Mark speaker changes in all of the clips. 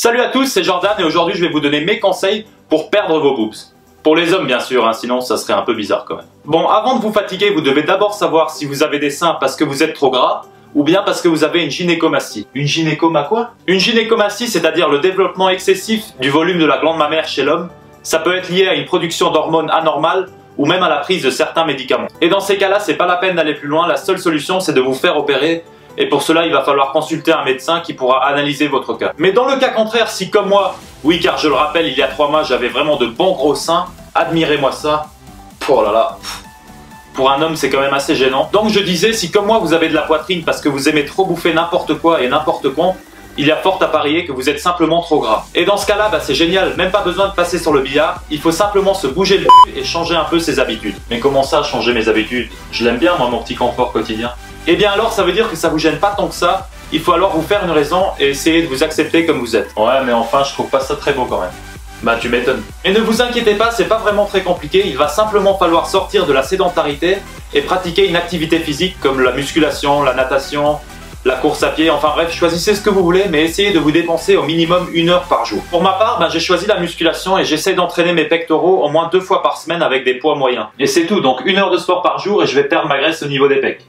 Speaker 1: Salut à tous, c'est Jordan et aujourd'hui je vais vous donner mes conseils pour perdre vos boobs. Pour les hommes bien sûr, sinon ça serait un peu bizarre quand même. Bon, avant de vous fatiguer, vous devez d'abord savoir si vous avez des seins parce que vous êtes trop gras ou bien parce que vous avez une gynécomastie. Une gynécoma quoi? Une gynécomastie, c'est-à-dire le développement excessif du volume de la glande mammaire chez l'homme. Ça peut être lié à une production d'hormones anormale ou même à la prise de certains médicaments. Et dans ces cas-là, c'est pas la peine d'aller plus loin, la seule solution c'est de vous faire opérer. Et pour cela, il va falloir consulter un médecin qui pourra analyser votre cas. Mais dans le cas contraire, si comme moi, oui car je le rappelle, il y a 3 mois, j'avais vraiment de bons gros seins, admirez-moi ça, oh là là, pour un homme c'est quand même assez gênant. Donc je disais, si comme moi vous avez de la poitrine parce que vous aimez trop bouffer n'importe quoi et n'importe quand, il y a fort à parier que vous êtes simplement trop gras. Et dans ce cas-là, c'est génial, même pas besoin de passer sur le billard, il faut simplement se bouger le cul et changer un peu ses habitudes. Mais comment ça, changer mes habitudes? Je l'aime bien moi, mon petit confort quotidien. Et bien alors ça veut dire que ça vous gêne pas tant que ça, il faut alors vous faire une raison et essayer de vous accepter comme vous êtes. Ouais mais enfin je trouve pas ça très beau quand même. Bah tu m'étonnes. Et ne vous inquiétez pas, c'est pas vraiment très compliqué, il va simplement falloir sortir de la sédentarité et pratiquer une activité physique comme la musculation, la natation, la course à pied, enfin bref, choisissez ce que vous voulez mais essayez de vous dépenser au minimum 1 heure par jour. Pour ma part, j'ai choisi la musculation et j'essaie d'entraîner mes pectoraux au moins 2 fois par semaine avec des poids moyens. Et c'est tout, donc 1 heure de sport par jour et je vais perdre ma graisse au niveau des pecs.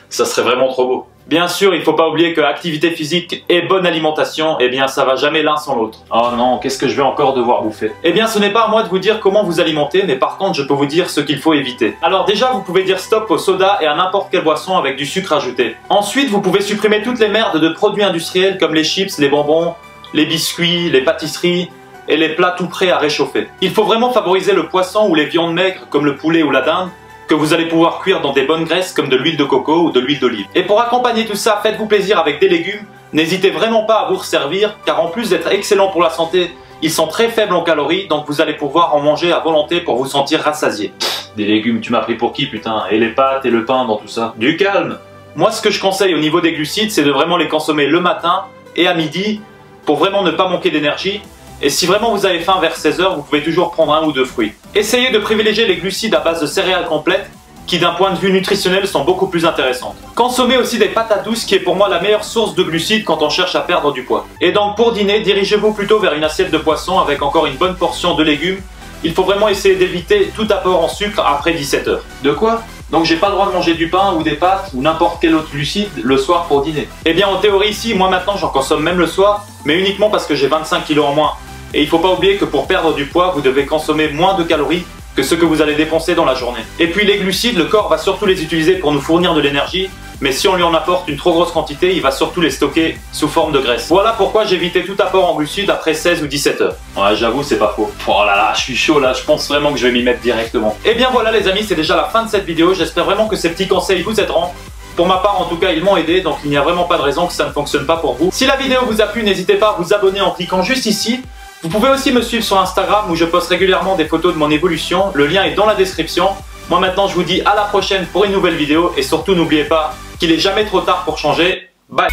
Speaker 1: Ça serait vraiment trop beau. Bien sûr, il faut pas oublier que activité physique et bonne alimentation, eh bien ça va jamais l'un sans l'autre. Oh non, qu'est-ce que je vais encore devoir bouffer? Eh bien ce n'est pas à moi de vous dire comment vous alimenter, mais par contre je peux vous dire ce qu'il faut éviter. Alors déjà, vous pouvez dire stop au soda et à n'importe quelle boisson avec du sucre ajouté. Ensuite, vous pouvez supprimer toutes les merdes de produits industriels comme les chips, les bonbons, les biscuits, les pâtisseries et les plats tout prêts à réchauffer. Il faut vraiment favoriser le poisson ou les viandes maigres comme le poulet ou la dinde, que vous allez pouvoir cuire dans des bonnes graisses comme de l'huile de coco ou de l'huile d'olive. Et pour accompagner tout ça, faites-vous plaisir avec des légumes, n'hésitez vraiment pas à vous resservir, car en plus d'être excellents pour la santé, ils sont très faibles en calories, donc vous allez pouvoir en manger à volonté pour vous sentir rassasié. Des légumes, tu m'as pris pour qui putain? Et les pâtes et le pain dans tout ça? Du calme! Moi ce que je conseille au niveau des glucides, c'est de vraiment les consommer le matin et à midi, pour vraiment ne pas manquer d'énergie. Et si vraiment vous avez faim vers 16 h, vous pouvez toujours prendre 1 ou 2 fruits. Essayez de privilégier les glucides à base de céréales complètes qui d'un point de vue nutritionnel sont beaucoup plus intéressantes. Consommez aussi des patates douces qui est pour moi la meilleure source de glucides quand on cherche à perdre du poids. Et donc pour dîner, dirigez-vous plutôt vers une assiette de poisson avec encore une bonne portion de légumes. Il faut vraiment essayer d'éviter tout apport en sucre après 17 h. De quoi? Donc j'ai pas le droit de manger du pain ou des pâtes ou n'importe quel autre glucide le soir pour dîner? Eh bien en théorie ici, moi maintenant j'en consomme même le soir, mais uniquement parce que j'ai 25 kg en moins. Et il ne faut pas oublier que pour perdre du poids, vous devez consommer moins de calories que ce que vous allez dépenser dans la journée. Et puis les glucides, le corps va surtout les utiliser pour nous fournir de l'énergie, mais si on lui en apporte une trop grosse quantité, il va surtout les stocker sous forme de graisse. Voilà pourquoi j'évitais tout apport en glucides après 16 ou 17 h. Ouais, j'avoue, c'est pas faux. Oh là là, je suis chaud là, je pense vraiment que je vais m'y mettre directement. Et bien voilà les amis, c'est déjà la fin de cette vidéo, j'espère vraiment que ces petits conseils vous aideront. Pour ma part, en tout cas, ils m'ont aidé, donc il n'y a vraiment pas de raison que ça ne fonctionne pas pour vous. Si la vidéo vous a plu, n'hésitez pas à vous abonner en cliquant juste ici. Vous pouvez aussi me suivre sur Instagram où je poste régulièrement des photos de mon évolution, le lien est dans la description. Moi maintenant je vous dis à la prochaine pour une nouvelle vidéo et surtout n'oubliez pas qu'il est jamais trop tard pour changer. Bye!